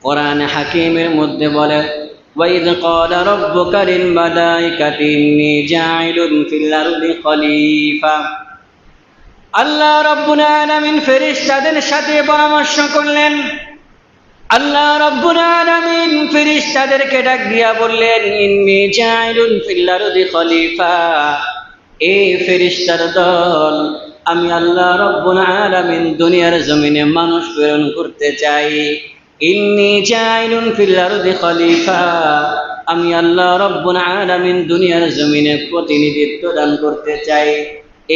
কোরআন হাকিমের মধ্যে বলে ওয়াইদ ক্বালা রাব্বুকা লিল মালাইকাতি ইন্নী জাইলুন ফিল আরদি খলিফা। আল্লাহ রাব্বুল আলামিন ফেরেশতাদের সাথে পরামর্শ করলেন। আল্লাহ রাব্বুল আলামিন ফেরেশতাদেরকে ডাক দিয়া বললেন ইন্নী জাইলুন ফিল আরদি খলিফা। এ ফেরেশতার দল, আমি আল্লাহ রাব্বুল আলামিন দুনিয়ার জমিনে মানুষ প্রেরণ করতে চাই। ইন্নী জাইলুন ফিল আরদি খলিফা, আমি আল্লাহ রাব্বুল আলামিন দুনিয়ার জমিনে প্রতিনিধিত্ব দান করতে চাই।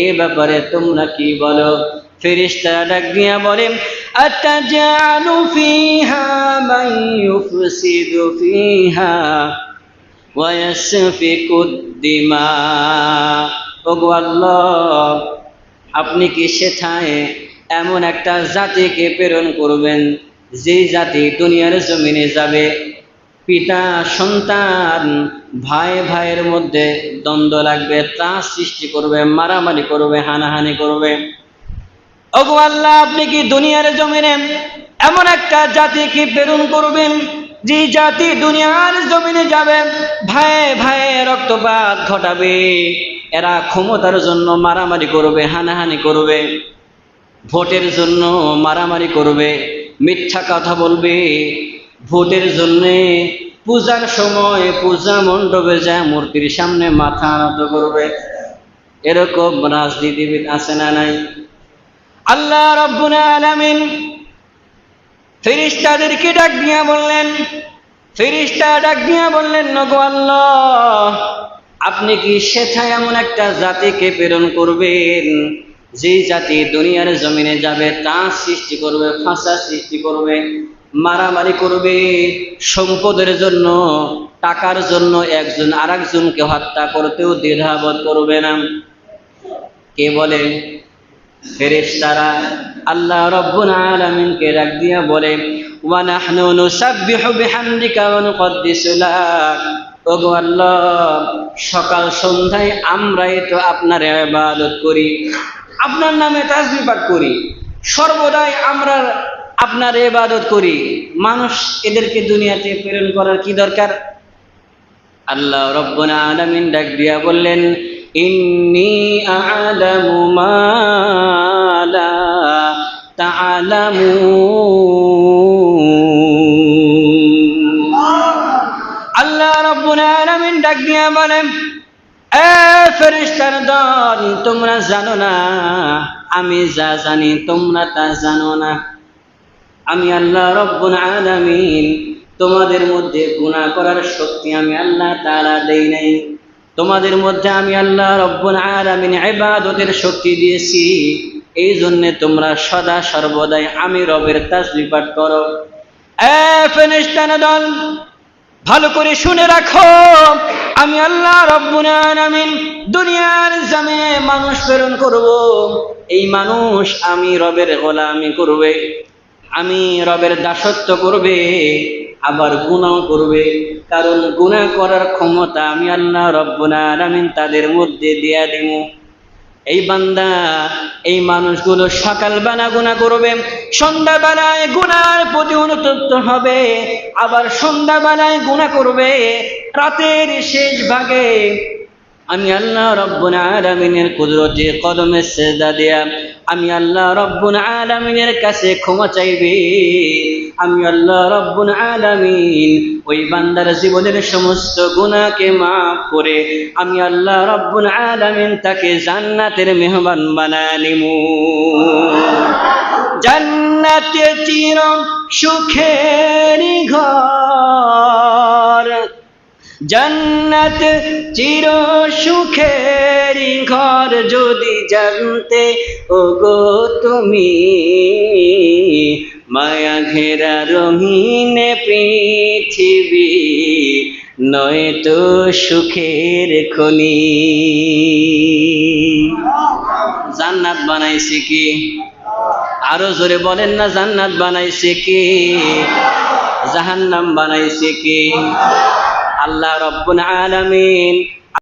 এ ব্যাপারে তোমরা কি বলো? ফেরেশতারা ডাক দিয়া বলে আতাজালু ফিহা মান ইউফসিদু ফিহা ওয়া ইয়াসফিকুদ দিমা। ওগো আল্লাহ, আপনি কি সেথায় এমন একটা জাতিকে প্রেরণ করবেন যে জাতি দুনিয়ার জমিনে যাবে, পিতা সন্তান ভাই ভাইয়ের মধ্যে দ্বন্দ্ব লাগবে, ত্রাস সৃষ্টি করবে, মারামারি করবে, হানাহানি করবে। ওগো আল্লাহ, আপনি কি দুনিয়ার জমিনে এমন একটা জাতিকে প্রেরণ করবেন যে জাতি দুনিয়ার জমিনে যাবে, ভাই ভাই রক্তপাত ঘটাবে, এরা ক্ষমতার জন্য মারামারি করবে, হানাহানি করবে, ভোটের জন্য মারামারি করবে, মিথ্যা কথা বলবে, ভোটের জন্য পূজার সময় পূজা মণ্ডপে যায় মূর্তির সামনে মাথা নত করবে। এরকম রাজনীতিবিদ আছে না নাই? আল্লাহ রাব্বুল আলামিন ফেরেশতাদেরকে ডাক দিয়া বললেন, ফেরেশতা ডাক দিয়া বললেন ওগো আল্লাহ, আপনি কি সেথায় এমন একটা জাতিকে প্রেরণ করবেন যে জাতি দুনিয়ার জমিনে যাবে, ত্রাস সৃষ্টি করবে, ফাসাদ সৃষ্টি করবে, মারামারি করবে, সম্পদের জন্য টাকার জন্য একজন আরেকজনকে হত্যা করতেও দ্বিধাবোধ করবে না। কে বলে? ফেরেশতারা আল্লাহ রাব্বুল আলামিনকে ডাক দিয়া বলে ওয়া নাহনু নুসাব্বিহু বিহামদিকা ওয়া নুকদ্দিসু লাক। ওগো আল্লাহ, সকাল সন্ধ্যায় আমরাই তো আপনার ইবাদত করি, আপনার নামে তাসবিহ পাঠ করি, সর্বদাই আমরা আপনার ইবাদত করি। মানুষ এদেরকে দুনিয়াতে প্রেরণ করার কি দরকার? আল্লাহ রাব্বুল আলামিন ডাক দিয়া বললেন ইন্নী আ'লামু মা লা তা'লামুন। আল্লাহ রাব্বুল আলামিন ডাক দিয়া বলেন এ ফেরেশতার দল, তোমরা জানো না আমি যা জানি তোমরা তা জানো না। আমি আল্লাহ রাব্বুল আলামিন তোমাদের মধ্যে গুনাহ করার শক্তি আমি আল্লাহ তাআলা দেই নাই। তোমাদের মধ্যে আমি আল্লাহ রাব্বুল আলামিন ইবাদতের শক্তি দিয়েছি। এই জন্য তোমরা সদা সর্বদাই আমি রবের তাসবিহ পাঠ করো। এ ফেরেশতার দল, ভালো করে শুনে রাখো, আমি আল্লাহ রাব্বুল আলামিন দুনিয়ার জমিনে মানুষ প্রেরণ করব। এই মানুষ আমি রবের গোলামি করবে, আমি রবের দাসত্ব করবে, আবার গুনাহ করবে। কারণ গুনাহ করার ক্ষমতা আমি আল্লাহ রাব্বুল আলামিন তাদের মধ্যে দিয়া দিব। এই বান্দা, এই মানুষগুলো সকালবেলা গুনাহ করবে, সন্ধ্যাবেলায় গুনার প্রতি অনুতপ্ত হবে, আবার সন্ধ্যাবেলায় গুনাহ করবে, রাতের শেষ ভাগে আমি আল্লাহ রাব্বুল আলামিনের কুদরতে কদমে সিজদা দিয়া আমি আল্লাহ রাব্বুল আলামিনের কাছে ক্ষমা চাইবে। আমি আল্লাহ রাব্বুল আলামিন ওই বান্দার জীবনের সমস্ত গুনাহকে মাফ করে আমি আল্লাহ রাব্বুল আলামিন তাকে জান্নাতের মেহমান বানায় নিমু। জান্নাতে চির সুখের ঘর, জান্নাত চির সুখের ঘর যদি জানতে ওগো তুমি, মায়া ঘেরা রঙিন পৃথিবী নয়তো সুখের খনি। জান্নাত বানাইছে কি? আরো জোরে বলেন না, জান্নাত বানাইছে কি? জাহান্নাম বানাইছে কি? আল্লাহ রাব্বুল আলামিন